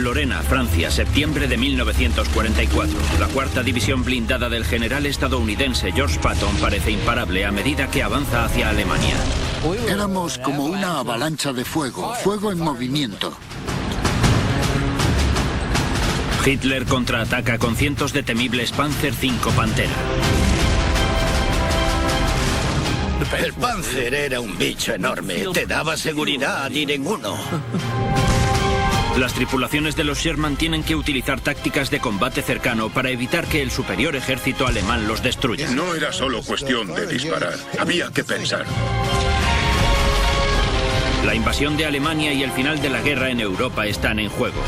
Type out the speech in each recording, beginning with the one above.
Lorena, Francia, septiembre de 1944. La cuarta división blindada del general estadounidense George Patton parece imparable a medida que avanza hacia Alemania. Éramos como una avalancha de fuego, fuego en movimiento. Hitler contraataca con cientos de temibles Panzer V Pantera. El Panzer era un bicho enorme, te daba seguridad y ninguno. Las tripulaciones de los Sherman tienen que utilizar tácticas de combate cercano para evitar que el superior ejército alemán los destruya. No era solo cuestión de disparar, había que pensar. La invasión de Alemania y el final de la guerra en Europa están en juego.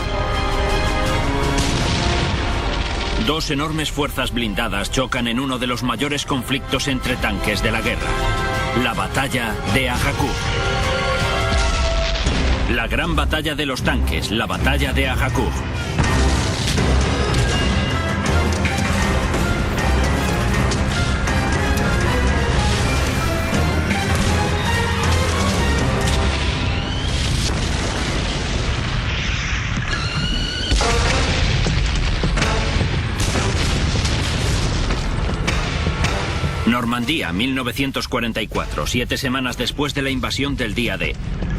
Dos enormes fuerzas blindadas chocan en uno de los mayores conflictos entre tanques de la guerra, la batalla de Agincourt. La gran batalla de los tanques, la batalla de Agincourt. Normandía, 1944, 7 semanas después de la invasión del día D.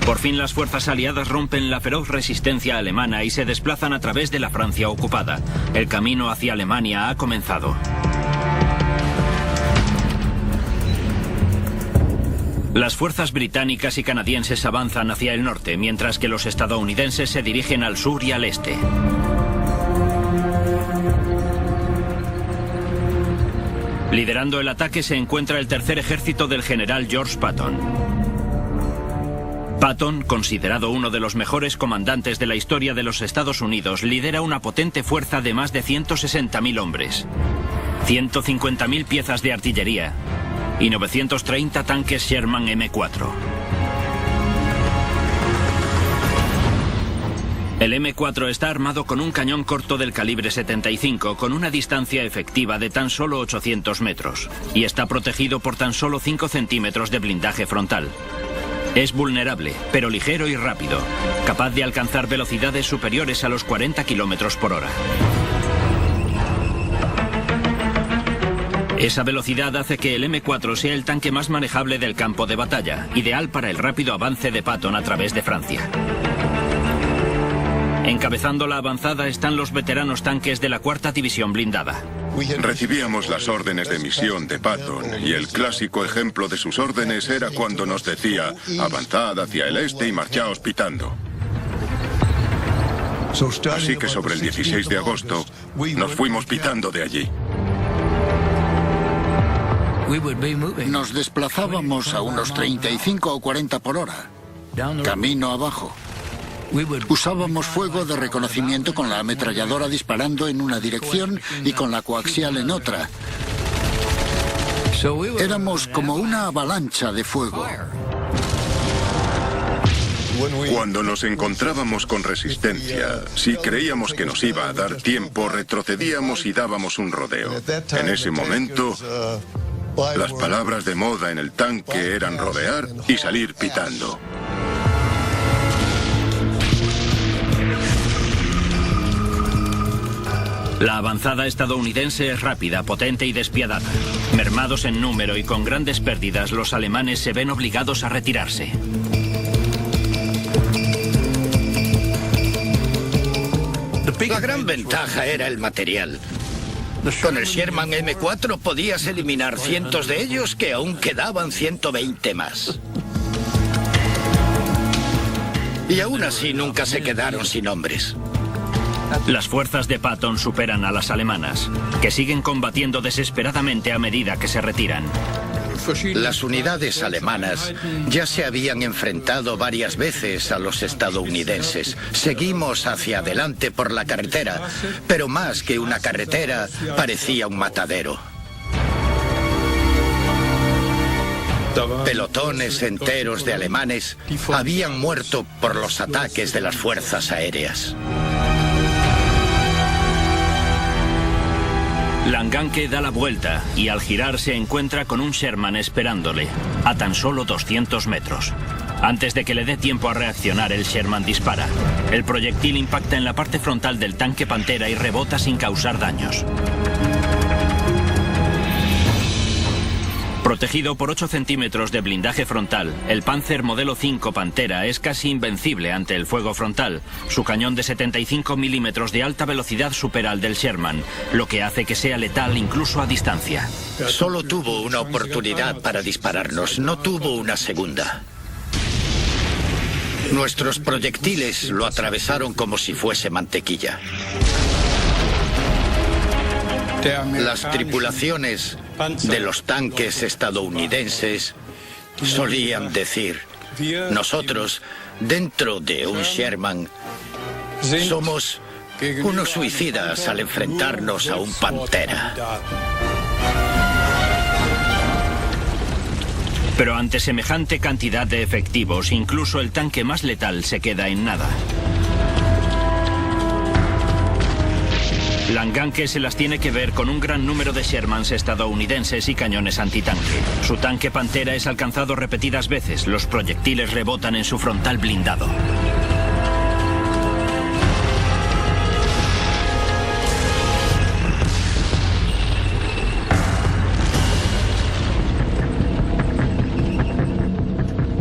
Por fin las fuerzas aliadas rompen la feroz resistencia alemana y se desplazan a través de la Francia ocupada. El camino hacia Alemania ha comenzado. Las fuerzas británicas y canadienses avanzan hacia el norte, mientras que los estadounidenses se dirigen al sur y al este. Liderando el ataque se encuentra el tercer ejército del general George Patton. Patton, considerado uno de los mejores comandantes de la historia de los Estados Unidos, lidera una potente fuerza de más de 160.000 hombres, 150.000 piezas de artillería y 930 tanques Sherman M4. El M4 está armado con un cañón corto del calibre 75 con una distancia efectiva de tan solo 800 metros y está protegido por tan solo 5 centímetros de blindaje frontal. Es vulnerable, pero ligero y rápido, capaz de alcanzar velocidades superiores a los 40 kilómetros por hora. Esa velocidad hace que el M4 sea el tanque más manejable del campo de batalla, ideal para el rápido avance de Patton a través de Francia. Encabezando la avanzada están los veteranos tanques de la cuarta división blindada. Recibíamos las órdenes de misión de Patton y el clásico ejemplo de sus órdenes era cuando nos decía: avanzad hacia el este y marchaos pitando. Así que sobre el 16 de agosto nos fuimos pitando de allí. Nos desplazábamos a unos 35 o 40 por hora, camino abajo. Usábamos fuego de reconocimiento con la ametralladora disparando en una dirección y con la coaxial en otra. Éramos como una avalancha de fuego. Cuando nos encontrábamos con resistencia, si creíamos que nos iba a dar tiempo, retrocedíamos y dábamos un rodeo. En ese momento, las palabras de moda en el tanque eran rodear y salir pitando. La avanzada estadounidense es rápida, potente y despiadada. Mermados en número y con grandes pérdidas, los alemanes se ven obligados a retirarse. La gran ventaja era el material. Con el Sherman M4 podías eliminar cientos de ellos que aún quedaban 120 más. Y aún así nunca se quedaron sin hombres. Las fuerzas de Patton superan a las alemanas, que siguen combatiendo desesperadamente a medida que se retiran. Las unidades alemanas ya se habían enfrentado varias veces a los estadounidenses. Seguimos hacia adelante por la carretera, pero más que una carretera, parecía un matadero. Pelotones enteros de alemanes habían muerto por los ataques de las fuerzas aéreas. Langanke da la vuelta y al girar se encuentra con un Sherman esperándole, a tan solo 200 metros. Antes de que le dé tiempo a reaccionar, el Sherman dispara. El proyectil impacta en la parte frontal del tanque Pantera y rebota sin causar daños. Protegido por 8 centímetros de blindaje frontal, el Panzer modelo 5 Pantera es casi invencible ante el fuego frontal. Su cañón de 75 milímetros de alta velocidad supera al del Sherman, lo que hace que sea letal incluso a distancia. Solo tuvo una oportunidad para dispararnos, no tuvo una segunda. Nuestros proyectiles lo atravesaron como si fuese mantequilla. Las tripulaciones de los tanques estadounidenses solían decir: nosotros, dentro de un Sherman, somos unos suicidas al enfrentarnos a un Pantera. Pero ante semejante cantidad de efectivos, incluso el tanque más letal se queda en nada. Langanke se las tiene que ver con un gran número de Shermans estadounidenses y cañones antitanque. Su tanque Pantera es alcanzado repetidas veces. Los proyectiles rebotan en su frontal blindado.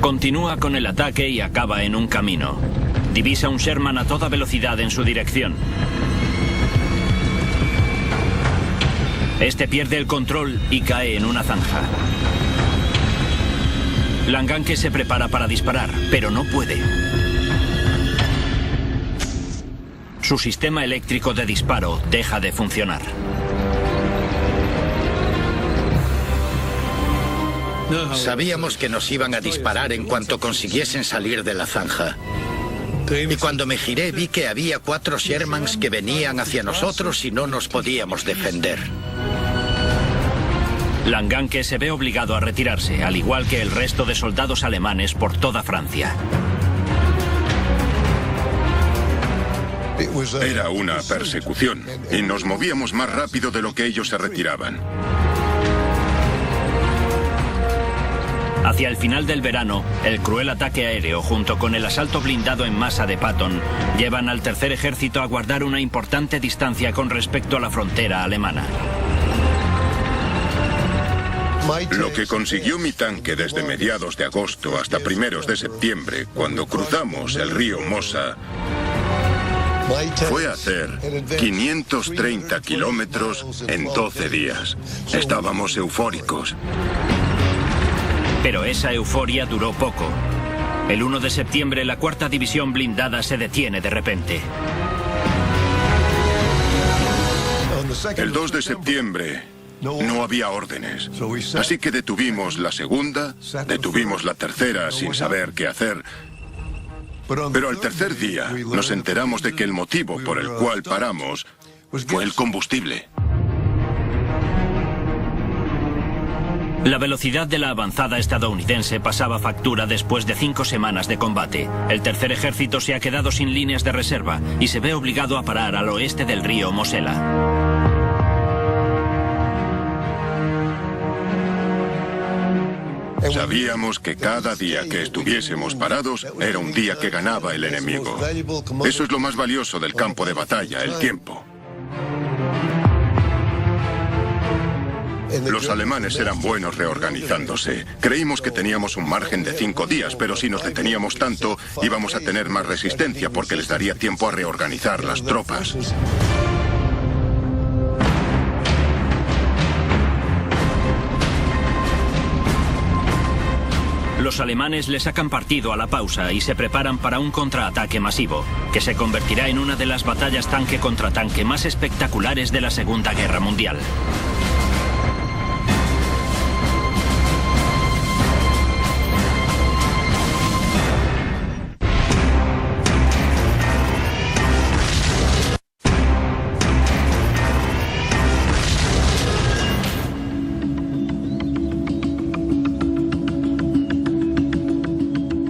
Continúa con el ataque y acaba en un camino. Divisa un Sherman a toda velocidad en su dirección. Este pierde el control y cae en una zanja. Langanke se prepara para disparar, pero no puede. Su sistema eléctrico de disparo deja de funcionar. Sabíamos que nos iban a disparar en cuanto consiguiesen salir de la zanja. Y cuando me giré vi que había 4 Shermans que venían hacia nosotros y no nos podíamos defender. Langanke se ve obligado a retirarse, al igual que el resto de soldados alemanes por toda Francia. Era una persecución y nos movíamos más rápido de lo que ellos se retiraban. Hacia el final del verano, el cruel ataque aéreo junto con el asalto blindado en masa de Patton llevan al Tercer Ejército a guardar una importante distancia con respecto a la frontera alemana. Lo que consiguió mi tanque desde mediados de agosto hasta primeros de septiembre, cuando cruzamos el río Mosa, fue hacer 530 kilómetros en 12 días. Estábamos eufóricos. Pero esa euforia duró poco. El 1 de septiembre la 4ª División Blindada se detiene de repente. El 2 de septiembre no había órdenes. Así que detuvimos la segunda, detuvimos la tercera sin saber qué hacer. Pero al tercer día nos enteramos de que el motivo por el cual paramos fue el combustible. La velocidad de la avanzada estadounidense pasaba factura después de 5 semanas de combate. El Tercer Ejército se ha quedado sin líneas de reserva y se ve obligado a parar al oeste del río Mosela. Sabíamos que cada día que estuviésemos parados era un día que ganaba el enemigo. Eso es lo más valioso del campo de batalla, el tiempo. Los alemanes eran buenos reorganizándose. Creímos que teníamos un margen de 5 días, pero si nos deteníamos tanto, íbamos a tener más resistencia porque les daría tiempo a reorganizar las tropas. Los alemanes le sacan partido a la pausa y se preparan para un contraataque masivo, que se convertirá en una de las batallas tanque contra tanque más espectaculares de la Segunda Guerra Mundial.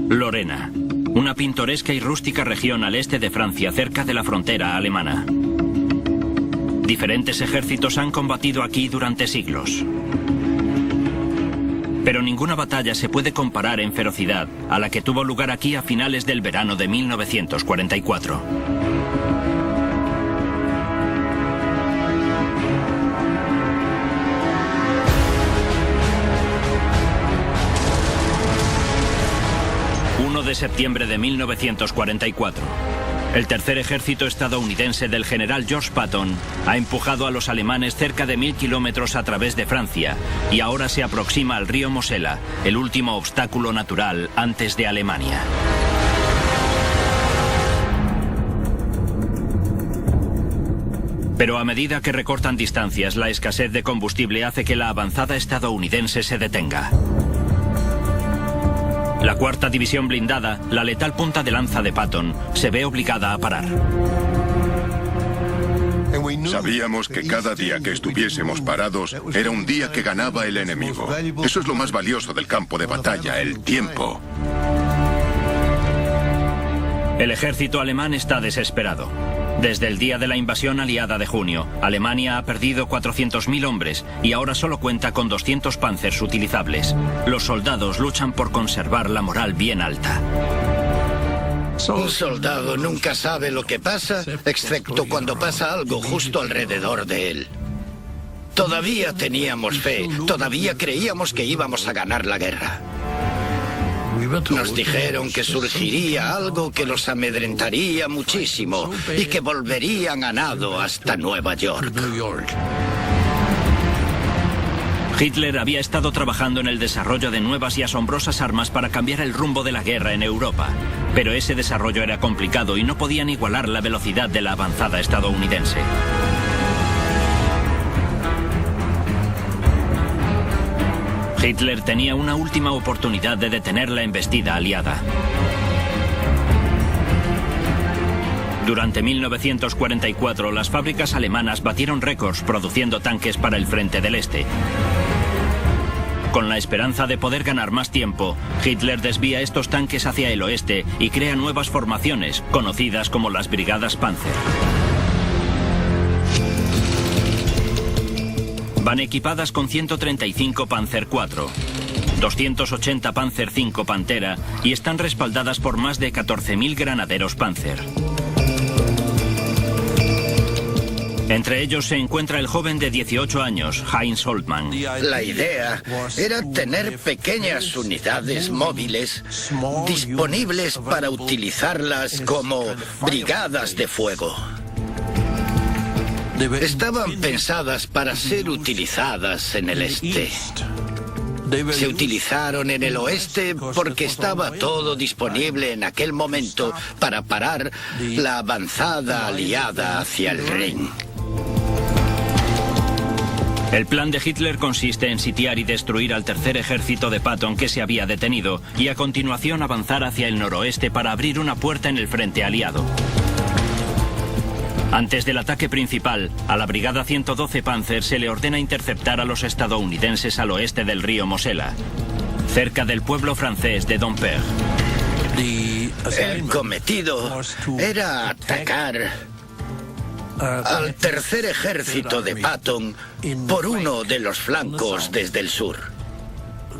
Lorena, una pintoresca y rústica región al este de Francia, cerca de la frontera alemana. Diferentes ejércitos han combatido aquí durante siglos. Pero ninguna batalla se puede comparar en ferocidad a la que tuvo lugar aquí a finales del verano de 1944. De septiembre de 1944. El tercer ejército estadounidense del general George Patton ha empujado a los alemanes cerca de 1000 kilómetros a través de Francia y ahora se aproxima al río Mosela, el último obstáculo natural antes de Alemania. Pero a medida que recortan distancias, la escasez de combustible hace que la avanzada estadounidense se detenga. La cuarta división blindada, la letal punta de lanza de Patton, se ve obligada a parar. Sabíamos que cada día que estuviésemos parados era un día que ganaba el enemigo. Eso es lo más valioso del campo de batalla, el tiempo. El ejército alemán está desesperado. Desde el día de la invasión aliada de junio, Alemania ha perdido 400.000 hombres y ahora solo cuenta con 200 Panzers utilizables. Los soldados luchan por conservar la moral bien alta. Un soldado nunca sabe lo que pasa, excepto cuando pasa algo justo alrededor de él. Todavía teníamos fe, todavía creíamos que íbamos a ganar la guerra. Nos dijeron que surgiría algo que los amedrentaría muchísimo y que volverían a nado hasta Nueva York. Hitler había estado trabajando en el desarrollo de nuevas y asombrosas armas para cambiar el rumbo de la guerra en Europa. Pero ese desarrollo era complicado y no podían igualar la velocidad de la avanzada estadounidense. Hitler tenía una última oportunidad de detener la embestida aliada. Durante 1944, las fábricas alemanas batieron récords produciendo tanques para el frente del este. Con la esperanza de poder ganar más tiempo, Hitler desvía estos tanques hacia el oeste y crea nuevas formaciones, conocidas como las Brigadas Panzer. Van equipadas con 135 Panzer IV, 280 Panzer V Pantera y están respaldadas por más de 14.000 granaderos Panzer. Entre ellos se encuentra el joven de 18 años, Heinz Holtmann. La idea era tener pequeñas unidades móviles disponibles para utilizarlas como brigadas de fuego. Estaban pensadas para ser utilizadas en el este. Se utilizaron en el oeste porque estaba todo disponible en aquel momento para parar la avanzada aliada hacia el Rin. El plan de Hitler consiste en sitiar y destruir al tercer ejército de Patton que se había detenido y a continuación avanzar hacia el noroeste para abrir una puerta en el frente aliado. Antes del ataque principal, a la Brigada 112 Panzer se le ordena interceptar a los estadounidenses al oeste del río Mosela, cerca del pueblo francés de Dompierre. El cometido era atacar al tercer ejército de Patton por uno de los flancos desde el sur.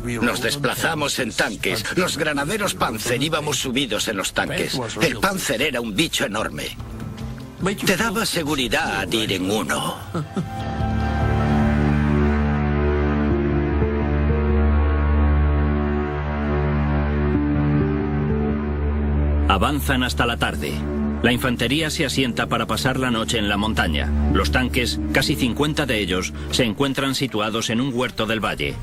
Nos desplazamos en tanques. Los granaderos Panzer íbamos subidos en los tanques. El Panzer era un bicho enorme. Te daba seguridad ir en uno. Avanzan hasta la tarde. La infantería se asienta para pasar la noche en la montaña. Los tanques, casi 50 de ellos, se encuentran situados en un huerto del valle.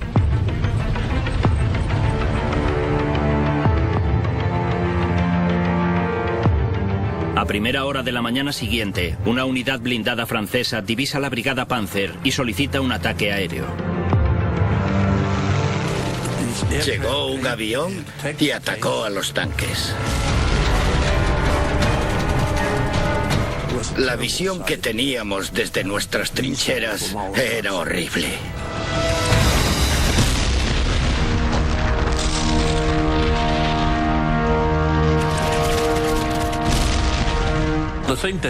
A primera hora de la mañana siguiente, una unidad blindada francesa divisa la Brigada Panzer y solicita un ataque aéreo. Llegó un avión y atacó a los tanques. La visión que teníamos desde nuestras trincheras era horrible.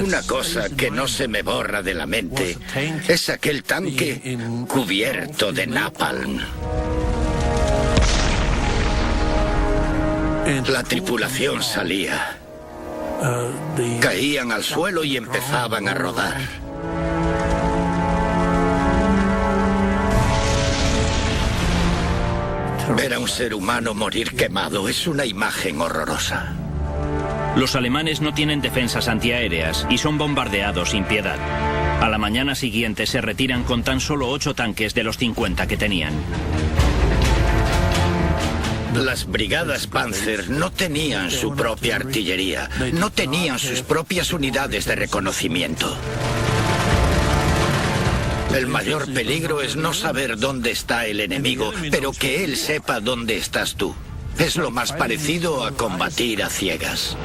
Una cosa que no se me borra de la mente es aquel tanque cubierto de napalm. La tripulación salía. Caían al suelo y empezaban a rodar. Ver a un ser humano morir quemado es una imagen horrorosa. Los alemanes no tienen defensas antiaéreas y son bombardeados sin piedad. A la mañana siguiente se retiran con tan solo 8 tanques de los 50 que tenían. Las brigadas Panzer no tenían su propia artillería, no tenían sus propias unidades de reconocimiento. El mayor peligro es no saber dónde está el enemigo, pero que él sepa dónde estás tú. Es lo más parecido a combatir a ciegas.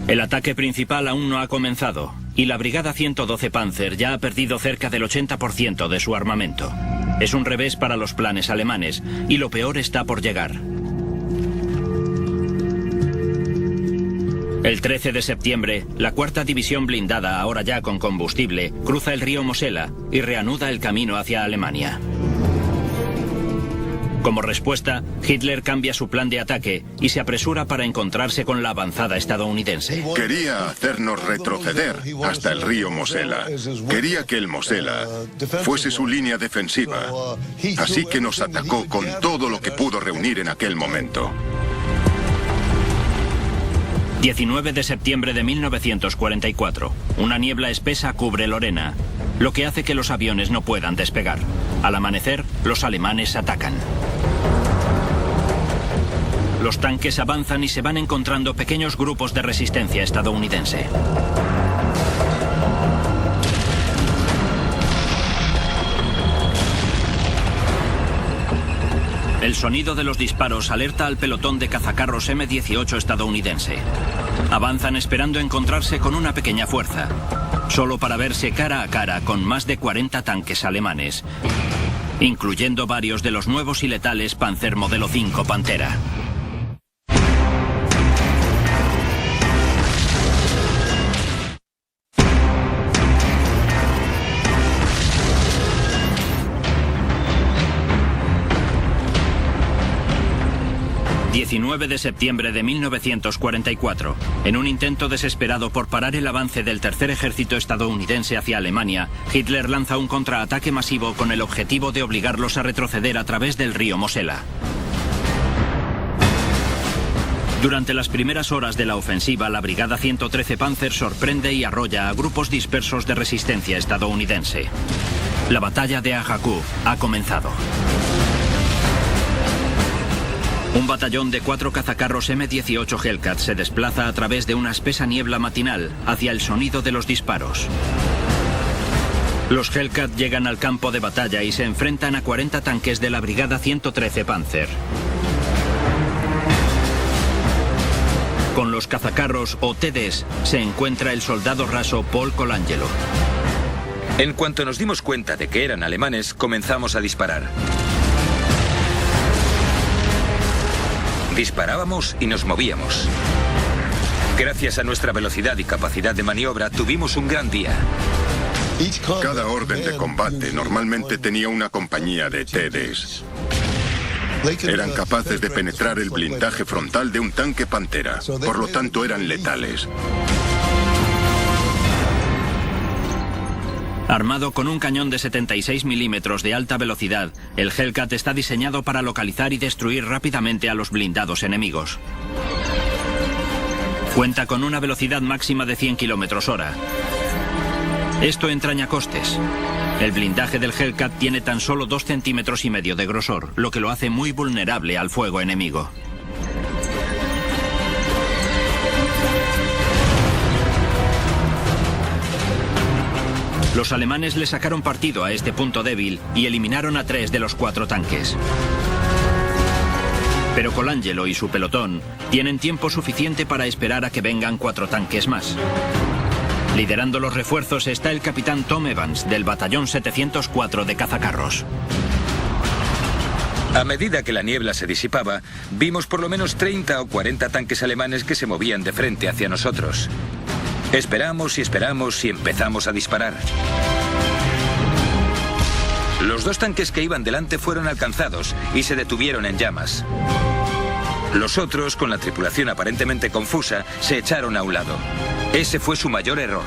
El ataque principal aún no ha comenzado, y la Brigada 112 Panzer ya ha perdido cerca del 80% de su armamento. Es un revés para los planes alemanes, y lo peor está por llegar. El 13 de septiembre, la 4ª División blindada, ahora ya con combustible, cruza el río Mosela y reanuda el camino hacia Alemania. Como respuesta, Hitler cambia su plan de ataque y se apresura para encontrarse con la avanzada estadounidense. Quería hacernos retroceder hasta el río Mosela. Quería que el Mosela fuese su línea defensiva. Así que nos atacó con todo lo que pudo reunir en aquel momento. 19 de septiembre de 1944. Una niebla espesa cubre Lorena, lo que hace que los aviones no puedan despegar. Al amanecer, los alemanes atacan. Los tanques avanzan y se van encontrando pequeños grupos de resistencia estadounidense. El sonido de los disparos alerta al pelotón de cazacarros M-18 estadounidense. Avanzan esperando encontrarse con una pequeña fuerza, solo para verse cara a cara con más de 40 tanques alemanes, incluyendo varios de los nuevos y letales Panzer Modelo 5 Pantera. ...19 de septiembre de 1944... en un intento desesperado por parar el avance del tercer ejército estadounidense hacia Alemania... Hitler lanza un contraataque masivo con el objetivo de obligarlos a retroceder a través del río Mosela. Durante las primeras horas de la ofensiva, la Brigada 113 Panzer sorprende y arrolla a grupos dispersos de resistencia estadounidense. La batalla de Ajacú ha comenzado. Un batallón de 4 cazacarros M-18 Hellcat se desplaza a través de una espesa niebla matinal hacia el sonido de los disparos. Los Hellcat llegan al campo de batalla y se enfrentan a 40 tanques de la Brigada 113 Panzer. Con los cazacarros o TDs se encuentra el soldado raso Paul Colangelo. En cuanto nos dimos cuenta de que eran alemanes, comenzamos a disparar. Disparábamos y nos movíamos. Gracias a nuestra velocidad y capacidad de maniobra, tuvimos un gran día. Cada orden de combate normalmente tenía una compañía de TDs. Eran capaces de penetrar el blindaje frontal de un tanque Pantera, por lo tanto eran letales. Armado con un cañón de 76 milímetros de alta velocidad, el Hellcat está diseñado para localizar y destruir rápidamente a los blindados enemigos. Cuenta con una velocidad máxima de 100 km/h. Esto entraña costes. El blindaje del Hellcat tiene tan solo 2,5 centímetros de grosor, lo que lo hace muy vulnerable al fuego enemigo. Los alemanes le sacaron partido a este punto débil y eliminaron a 3 de los 4 tanques. Pero Colangelo y su pelotón tienen tiempo suficiente para esperar a que vengan 4 tanques más. Liderando los refuerzos está el capitán Tom Evans, del batallón 704 de cazacarros. A medida que la niebla se disipaba, vimos por lo menos 30 o 40 tanques alemanes que se movían de frente hacia nosotros. Esperamos y esperamos y empezamos a disparar. Los 2 tanques que iban delante fueron alcanzados y se detuvieron en llamas. Los otros, con la tripulación aparentemente confusa, se echaron a un lado. Ese fue su mayor error.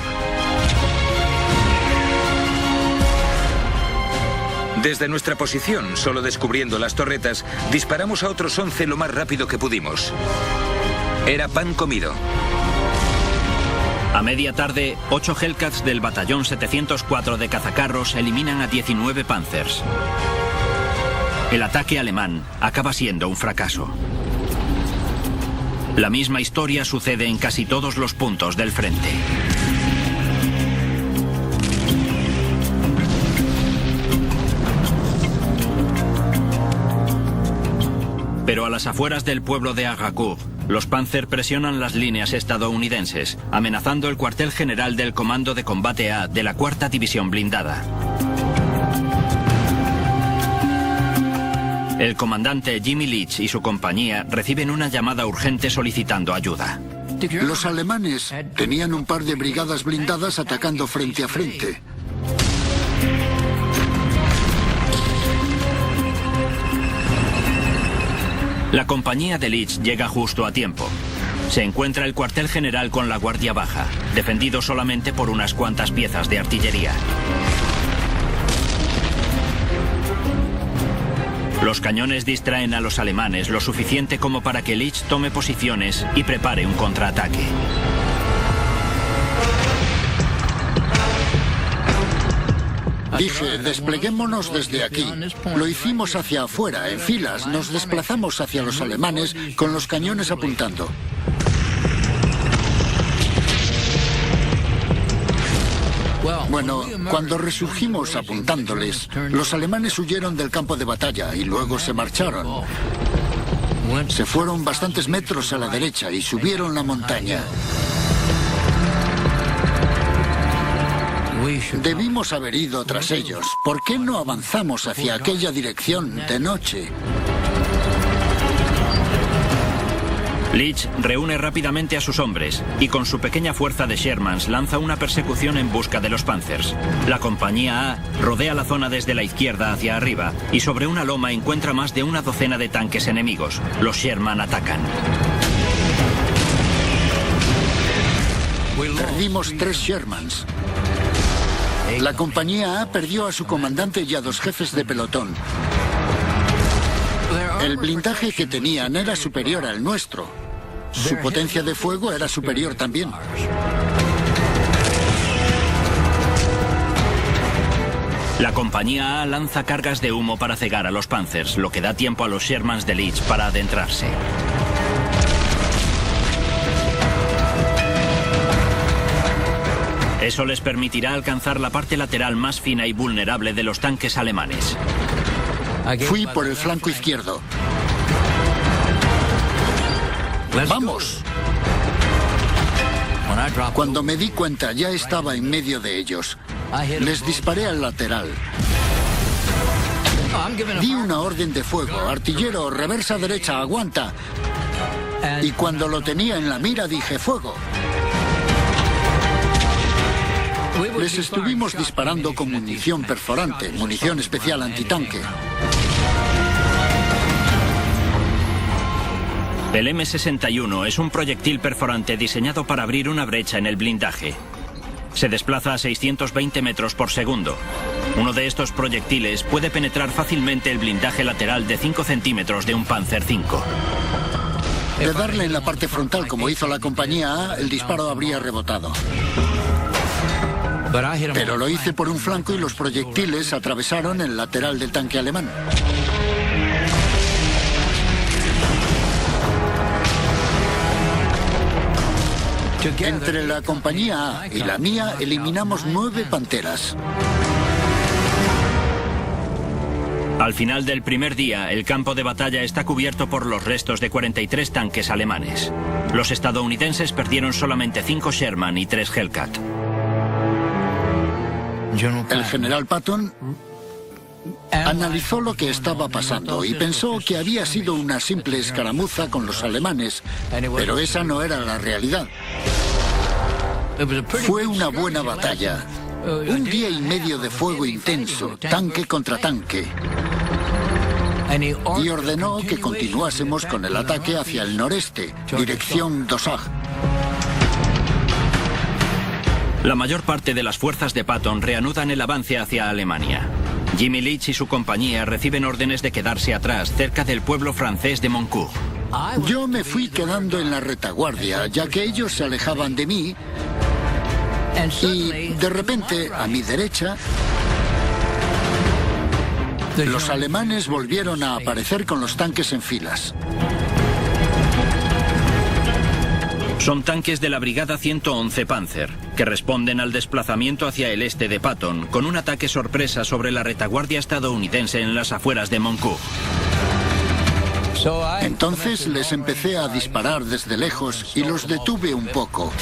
Desde nuestra posición, solo descubriendo las torretas, disparamos a otros 11 lo más rápido que pudimos. Era pan comido. A media tarde, 8 Hellcats del batallón 704 de cazacarros eliminan a 19 Panzers. El ataque alemán acaba siendo un fracaso. La misma historia sucede en casi todos los puntos del frente. Pero a las afueras del pueblo de Agacourt, los Panzer presionan las líneas estadounidenses, amenazando el cuartel general del Comando de Combate A de la 4ª División Blindada. El comandante Jimmy Leach y su compañía reciben una llamada urgente solicitando ayuda. Los alemanes tenían un par de brigadas blindadas atacando frente a frente. La compañía de Leach llega justo a tiempo. Se encuentra el cuartel general con la guardia baja, defendido solamente por unas cuantas piezas de artillería. Los cañones distraen a los alemanes lo suficiente como para que Leach tome posiciones y prepare un contraataque. Dije, despleguémonos desde aquí. Lo hicimos hacia afuera, en filas. Nos desplazamos hacia los alemanes con los cañones apuntando. Bueno, cuando resurgimos apuntándoles, los alemanes huyeron del campo de batalla y luego se marcharon. Se fueron bastantes metros a la derecha y subieron la montaña. Debimos haber ido tras ellos. ¿Por qué no avanzamos hacia aquella dirección de noche? Leach reúne rápidamente a sus hombres y con su pequeña fuerza de Shermans lanza una persecución en busca de los Panzers. La compañía A rodea la zona desde la izquierda hacia arriba y sobre una loma encuentra más de una docena de tanques enemigos. Los Sherman atacan. Perdimos 3 Shermans. La compañía A perdió a su comandante y a 2 jefes de pelotón. El blindaje que tenían era superior al nuestro. Su potencia de fuego era superior también. La compañía A lanza cargas de humo para cegar a los Panzers, lo que da tiempo a los Shermans de Leach para adentrarse. Eso les permitirá alcanzar la parte lateral más fina y vulnerable de los tanques alemanes. Fui por el flanco izquierdo. ¡Vamos! Cuando me di cuenta ya estaba en medio de ellos. Les disparé al lateral. Di una orden de fuego. Artillero, reversa derecha, aguanta. Y cuando lo tenía en la mira dije fuego. Les estuvimos disparando con munición perforante, munición especial antitanque. El M61 es un proyectil perforante diseñado para abrir una brecha en el blindaje. Se desplaza a 620 metros por segundo. Uno de estos proyectiles puede penetrar fácilmente el blindaje lateral de 5 centímetros de un Panzer V. De darle en la parte frontal como hizo la compañía A, el disparo habría rebotado. Pero lo hice por un flanco y los proyectiles atravesaron el lateral del tanque alemán. Entre la compañía A y la mía eliminamos 9 panteras. Al final del primer día, el campo de batalla está cubierto por los restos de 43 tanques alemanes. Los estadounidenses perdieron solamente 5 Sherman y 3 Hellcat. El general Patton analizó lo que estaba pasando y pensó que había sido una simple escaramuza con los alemanes, pero esa no era la realidad. Fue una buena batalla Un día y medio de fuego intenso, tanque contra tanque. Y ordenó que continuásemos con el ataque hacia el noreste, dirección Dosag. La mayor parte de las fuerzas de Patton reanudan el avance hacia Alemania. Jimmy Leach y su compañía reciben órdenes de quedarse atrás, cerca del pueblo francés de Moncourt. Yo me fui quedando en la retaguardia, ya que ellos se alejaban de mí. Y de repente, a mi derecha, los alemanes volvieron a aparecer con los tanques en filas. Son tanques de la Brigada 111 Panzer, que responden al desplazamiento hacia el este de Patton, con un ataque sorpresa sobre la retaguardia estadounidense en las afueras de Moncourt. Entonces les empecé a disparar desde lejos y los detuve un poco.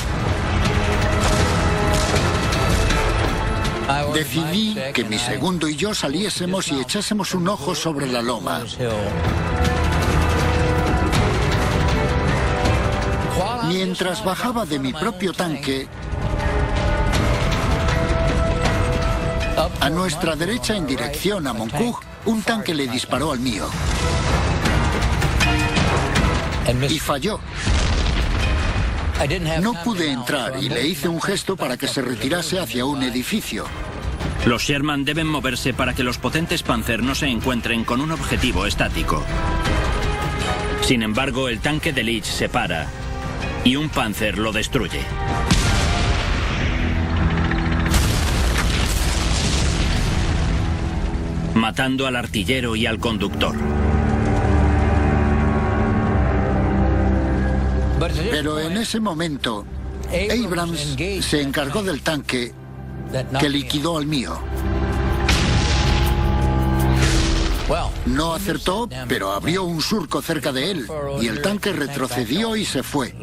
Decidí que mi segundo y yo saliésemos y echásemos un ojo sobre la loma. Mientras bajaba de mi propio tanque, a nuestra derecha en dirección a Moncourt, un tanque le disparó al mío. Y falló. No pude entrar y le hice un gesto para que se retirase hacia un edificio. Los Sherman deben moverse para que los potentes Panzer no se encuentren con un objetivo estático. Sin embargo, el tanque de Leach se para y un Panzer lo destruye. Matando al artillero y al conductor. Pero en ese momento, Abrams se encargó del tanque que liquidó al mío. No acertó, pero abrió un surco cerca de él y el tanque retrocedió y se fue.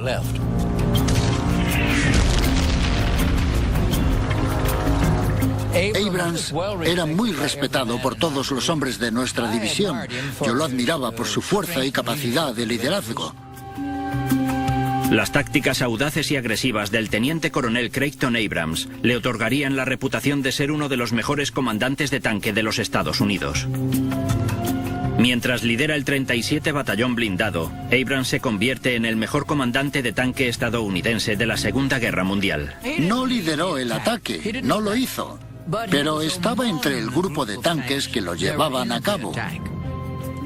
Abrams era muy respetado por todos los hombres de nuestra división. Yo lo admiraba por su fuerza y capacidad de liderazgo. Las tácticas audaces y agresivas del teniente coronel Creighton Abrams le otorgarían la reputación de ser uno de los mejores comandantes de tanque de los Estados Unidos. Mientras lidera el 37 Batallón Blindado, Abrams se convierte en el mejor comandante de tanque estadounidense de la Segunda Guerra Mundial. No lideró el ataque, no lo hizo, pero estaba entre el grupo de tanques que lo llevaban a cabo.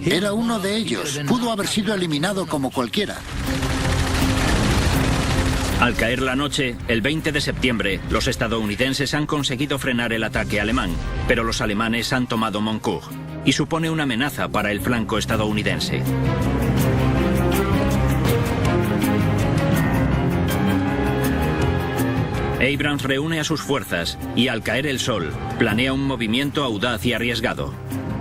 Era uno de ellos, pudo haber sido eliminado como cualquiera. Al caer la noche, el 20 de septiembre, los estadounidenses han conseguido frenar el ataque alemán, pero los alemanes han tomado Moncourt, y supone una amenaza para el flanco estadounidense. Abrams reúne a sus fuerzas y, al caer el sol, planea un movimiento audaz y arriesgado.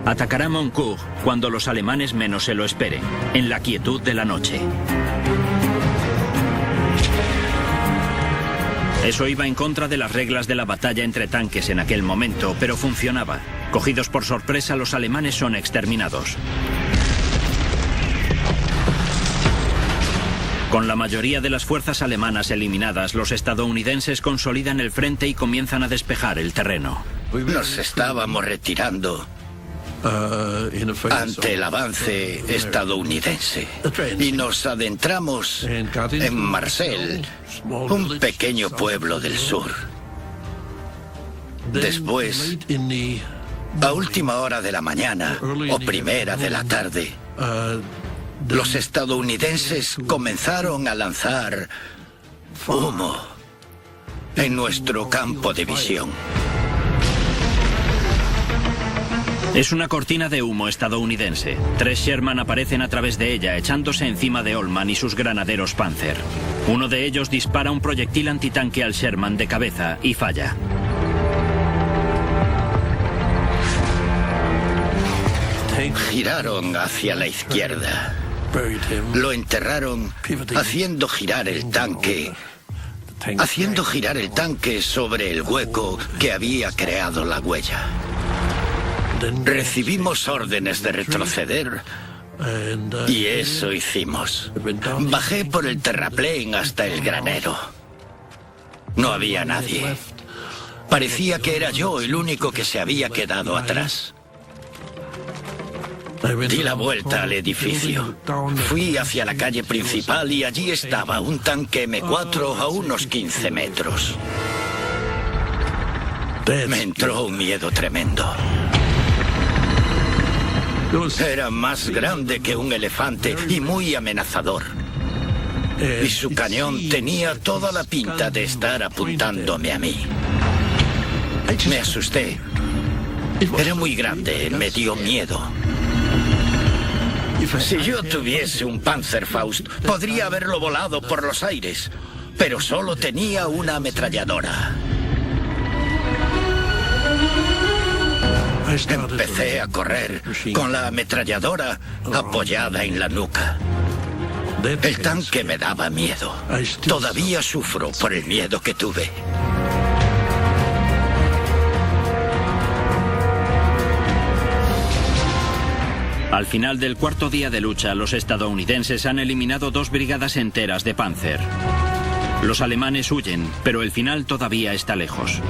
Atacará Moncourt cuando los alemanes menos se lo esperen, en la quietud de la noche. Eso iba en contra de las reglas de la batalla entre tanques en aquel momento, pero funcionaba. Cogidos por sorpresa, los alemanes son exterminados. Con la mayoría de las fuerzas alemanas eliminadas, los estadounidenses consolidan el frente y comienzan a despejar el terreno. Nos estábamos retirando ante el avance estadounidense y nos adentramos en Marcel, un pequeño pueblo del sur. Después, a última hora de la mañana o primera de la tarde, los estadounidenses comenzaron a lanzar humo en nuestro campo de visión. Es una cortina de humo estadounidense. 3 Sherman aparecen a través de ella, echándose encima de Ollman y sus granaderos Panzer. Uno de ellos dispara un proyectil antitanque al Sherman de cabeza y falla. Giraron hacia la izquierda. Lo enterraron haciendo girar el tanque sobre el hueco que había creado la huella. Recibimos órdenes de retroceder y eso hicimos. Bajé por el terraplén hasta el granero. No había nadie. Parecía que era yo el único que se había quedado atrás. Di la vuelta al edificio. Fui hacia la calle principal y allí estaba un tanque M4 a unos 15 metros. Me entró un miedo tremendo. Era más grande que un elefante y muy amenazador. Y su cañón tenía toda la pinta de estar apuntándome a mí. Me asusté. Era muy grande, me dio miedo. Si yo tuviese un Panzerfaust, podría haberlo volado por los aires, pero solo tenía una ametralladora. Empecé a correr con la ametralladora apoyada en la nuca. El tanque me daba miedo. Todavía sufro por el miedo que tuve. Al final del cuarto día de lucha, los estadounidenses han eliminado 2 brigadas enteras de Panzer. Los alemanes huyen, pero el final todavía está lejos.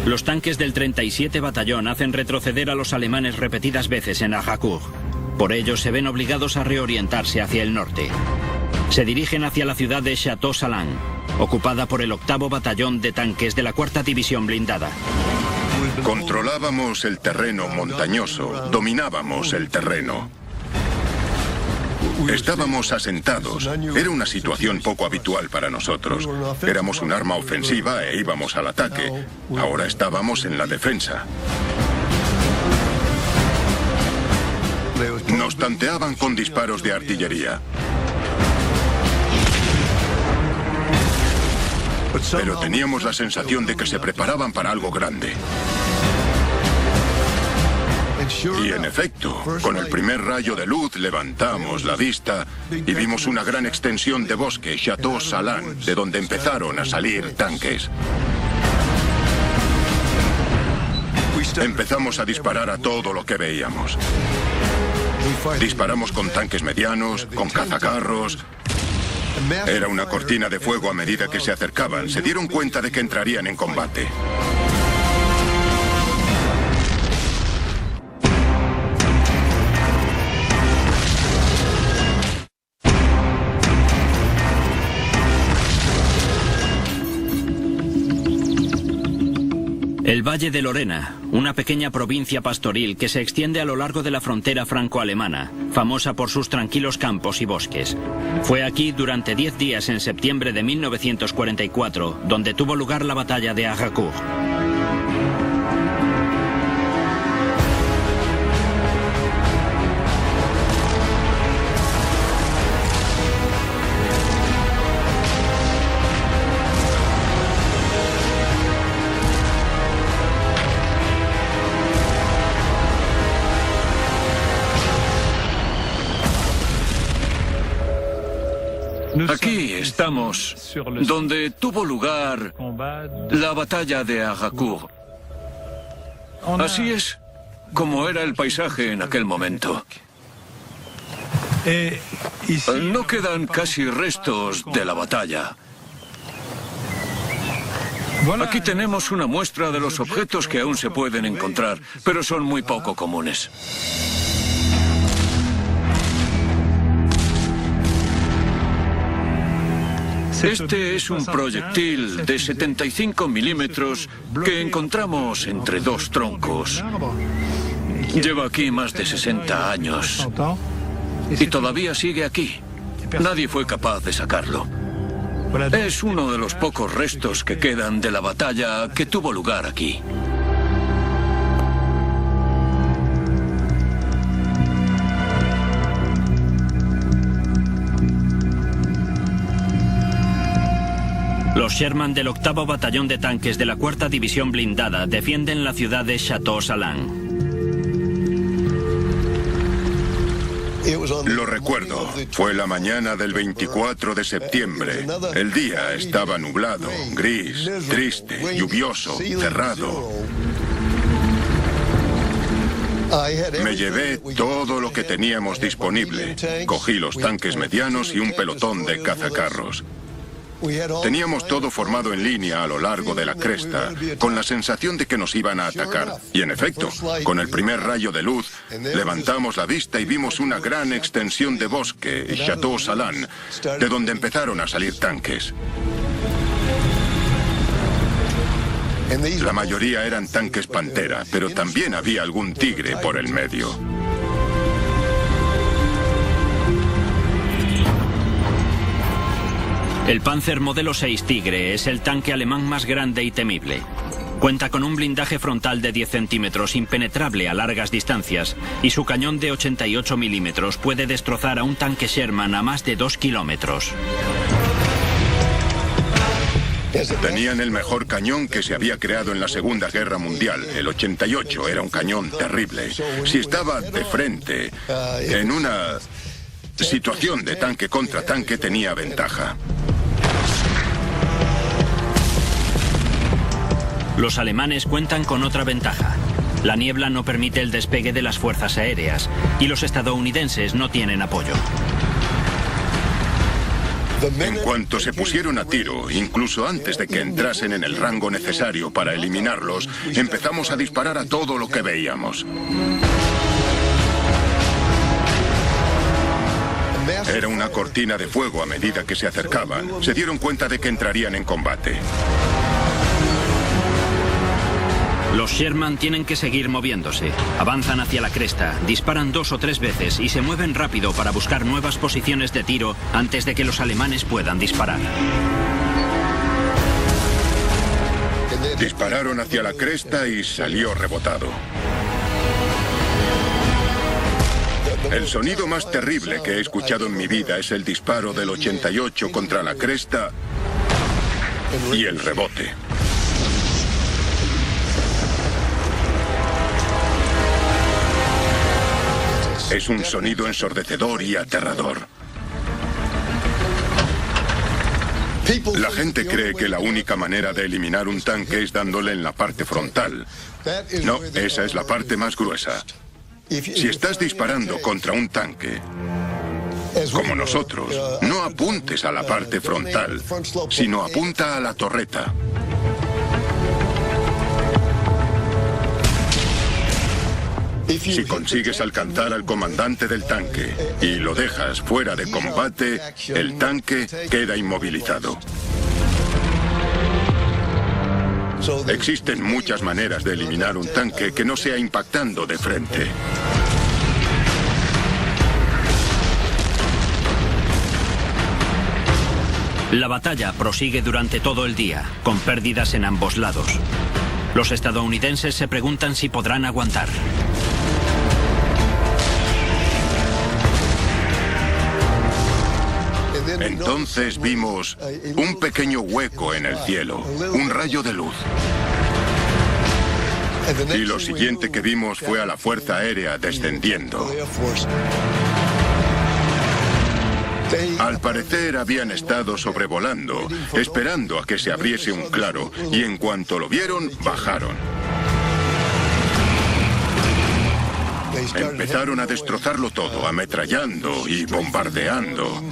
Los tanques del 37 Batallón hacen retroceder a los alemanes repetidas veces en Agincourt. Por ello, se ven obligados a reorientarse hacia el norte. Se dirigen hacia la ciudad de Château-Salins, ocupada por el 8º Batallón de tanques de la 4ª División Blindada. Controlábamos el terreno montañoso, dominábamos el terreno. Estábamos asentados. Era una situación poco habitual para nosotros. Éramos un arma ofensiva e íbamos al ataque. Ahora estábamos en la defensa. Nos tanteaban con disparos de artillería. Pero teníamos la sensación de que se preparaban para algo grande. Y en efecto, con el primer rayo de luz levantamos la vista y vimos una gran extensión de bosque, Château-Salins, de donde empezaron a salir tanques. Empezamos a disparar a todo lo que veíamos. Disparamos con tanques medianos, con cazacarros. Era una cortina de fuego a medida que se acercaban. Se dieron cuenta de que entrarían en combate. El Valle de Lorena, una pequeña provincia pastoril que se extiende a lo largo de la frontera franco-alemana, famosa por sus tranquilos campos y bosques. Fue aquí durante 10 días en septiembre de 1944, donde tuvo lugar la batalla de Agincourt. Aquí estamos, donde tuvo lugar la batalla de Agincourt. Así es como era el paisaje en aquel momento. No quedan casi restos de la batalla. Aquí tenemos una muestra de los objetos que aún se pueden encontrar, pero son muy poco comunes. Este es un proyectil de 75 milímetros que encontramos entre 2 troncos. Lleva aquí más de 60 años y todavía sigue aquí. Nadie fue capaz de sacarlo. Es uno de los pocos restos que quedan de la batalla que tuvo lugar aquí. Los Sherman del 8º Batallón de Tanques de la 4ª División Blindada defienden la ciudad de Château-Salins. Lo recuerdo. Fue la mañana del 24 de septiembre. El día estaba nublado, gris, triste, lluvioso, cerrado. Me llevé todo lo que teníamos disponible. Cogí los tanques medianos y un pelotón de cazacarros. Teníamos todo formado en línea a lo largo de la cresta, con la sensación de que nos iban a atacar. Y en efecto, con el primer rayo de luz, levantamos la vista y vimos una gran extensión de bosque, Chateau Salán, de donde empezaron a salir tanques. La mayoría eran tanques Pantera, pero también había algún Tigre por el medio. El Panzer modelo 6 Tigre es el tanque alemán más grande y temible. Cuenta con un blindaje frontal de 10 centímetros impenetrable a largas distancias y su cañón de 88 milímetros puede destrozar a un tanque Sherman a más de 2 kilómetros. Tenían el mejor cañón que se había creado en la Segunda Guerra Mundial. El 88 era un cañón terrible. Si estaba de frente, en una situación de tanque contra tanque, tenía ventaja. Los alemanes cuentan con otra ventaja. La niebla no permite el despegue de las fuerzas aéreas y los estadounidenses no tienen apoyo. En cuanto se pusieron a tiro, incluso antes de que entrasen en el rango necesario para eliminarlos, empezamos a disparar a todo lo que veíamos. Era una cortina de fuego a medida que se acercaban. Se dieron cuenta de que entrarían en combate. Los Sherman tienen que seguir moviéndose. Avanzan hacia la cresta, disparan 2 o 3 veces y se mueven rápido para buscar nuevas posiciones de tiro antes de que los alemanes puedan disparar. Dispararon hacia la cresta y salió rebotado. El sonido más terrible que he escuchado en mi vida es el disparo del 88 contra la cresta y el rebote. Es un sonido ensordecedor y aterrador. La gente cree que la única manera de eliminar un tanque es dándole en la parte frontal. No, esa es la parte más gruesa. Si estás disparando contra un tanque, como nosotros, no apuntes a la parte frontal, sino apunta a la torreta. Si consigues alcanzar al comandante del tanque y lo dejas fuera de combate, el tanque queda inmovilizado. Existen muchas maneras de eliminar un tanque que no sea impactando de frente. La batalla prosigue durante todo el día, con pérdidas en ambos lados. Los estadounidenses se preguntan si podrán aguantar. Entonces vimos un pequeño hueco en el cielo, un rayo de luz. Y lo siguiente que vimos fue a la Fuerza Aérea descendiendo. Al parecer habían estado sobrevolando, esperando a que se abriese un claro, y en cuanto lo vieron, bajaron. Empezaron a destrozarlo todo, ametrallando y bombardeando.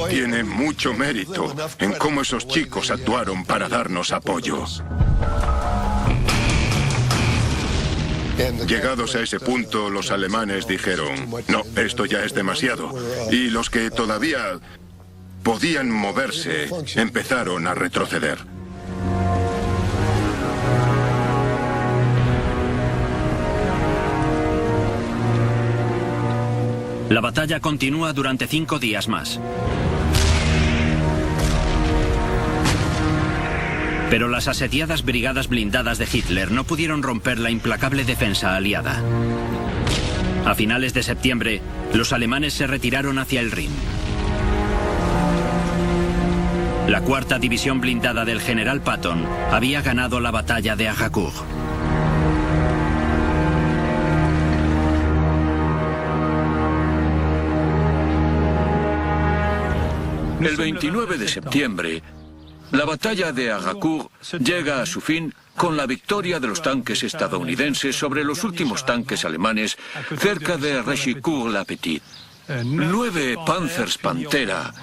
Tiene mucho mérito en cómo esos chicos actuaron para darnos apoyo. Llegados a ese punto, los alemanes dijeron, no, esto ya es demasiado. Y los que todavía podían moverse empezaron a retroceder. La batalla continúa durante 5 días más. Pero las asediadas brigadas blindadas de Hitler no pudieron romper la implacable defensa aliada. A finales de septiembre, los alemanes se retiraron hacia el Rin. La 4ª División Blindada del general Patton había ganado la batalla de Agincourt. El 29 de septiembre, La batalla de Agacourt llega a su fin con la victoria de los tanques estadounidenses sobre los últimos tanques alemanes cerca de Rechicourt-la-Petite. 9 Panzers Pantera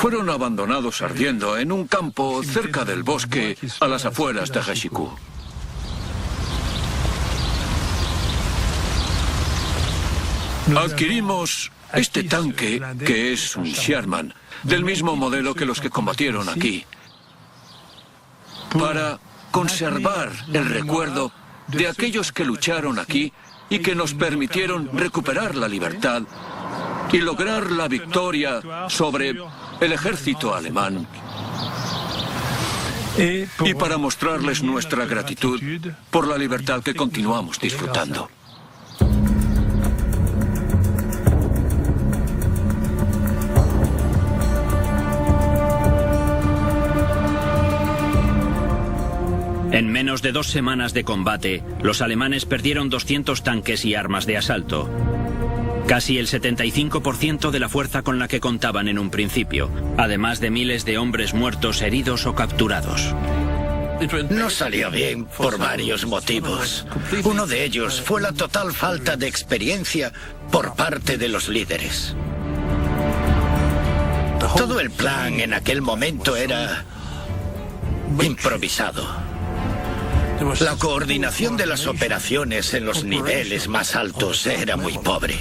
fueron abandonados ardiendo en un campo cerca del bosque a las afueras de Rechicourt. Adquirimos este tanque, que es un Sherman, del mismo modelo que los que combatieron aquí, para conservar el recuerdo de aquellos que lucharon aquí y que nos permitieron recuperar la libertad y lograr la victoria sobre el ejército alemán. Y para mostrarles nuestra gratitud por la libertad que continuamos disfrutando. En menos de 2 semanas de combate, los alemanes perdieron 200 tanques y armas de asalto. Casi el 75% de la fuerza con la que contaban en un principio, además de miles de hombres muertos, heridos o capturados. No salió bien por varios motivos. Uno de ellos fue la total falta de experiencia por parte de los líderes. Todo el plan en aquel momento era improvisado. La coordinación de las operaciones en los niveles más altos era muy pobre.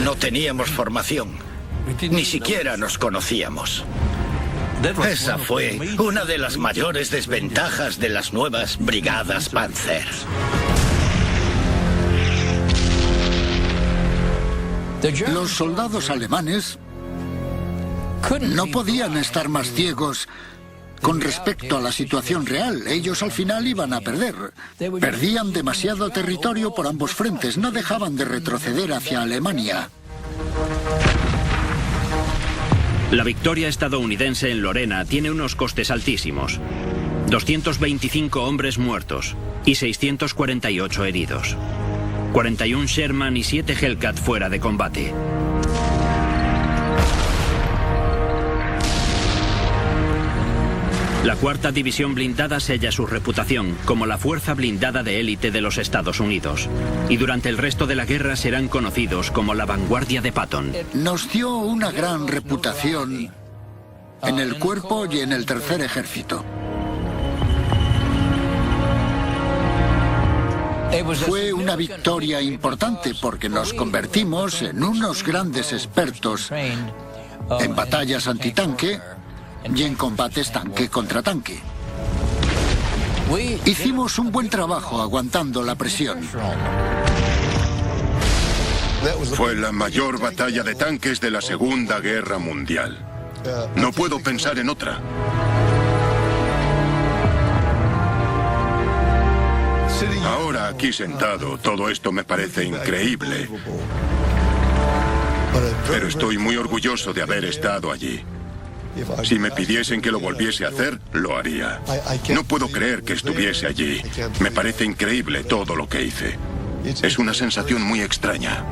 No teníamos formación, ni siquiera nos conocíamos. Esa fue una de las mayores desventajas de las nuevas brigadas Panzer. Los soldados alemanes no podían estar más ciegos con respecto a la situación real. Ellos al final iban a perder. Perdían demasiado territorio por ambos frentes. No dejaban de retroceder hacia Alemania. La victoria estadounidense en Lorena tiene unos costes altísimos. 225 hombres muertos y 648 heridos. 41 Sherman y 7 Hellcat fuera de combate. La 4ª División Blindada sella su reputación como la fuerza blindada de élite de los Estados Unidos. Y durante el resto de la guerra serán conocidos como la vanguardia de Patton. Nos dio una gran reputación en el cuerpo y en el Tercer Ejército. Fue una victoria importante porque nos convertimos en unos grandes expertos en batallas antitanque y en combates tanque contra tanque. Hicimos un buen trabajo aguantando la presión. Fue la mayor batalla de tanques de la Segunda Guerra Mundial. No puedo pensar en otra. Ahora aquí sentado, todo esto me parece increíble. Pero estoy muy orgulloso de haber estado allí. Si me pidiesen que lo volviese a hacer, lo haría. No puedo creer que estuviese allí. Me parece increíble todo lo que hice. Es una sensación muy extraña.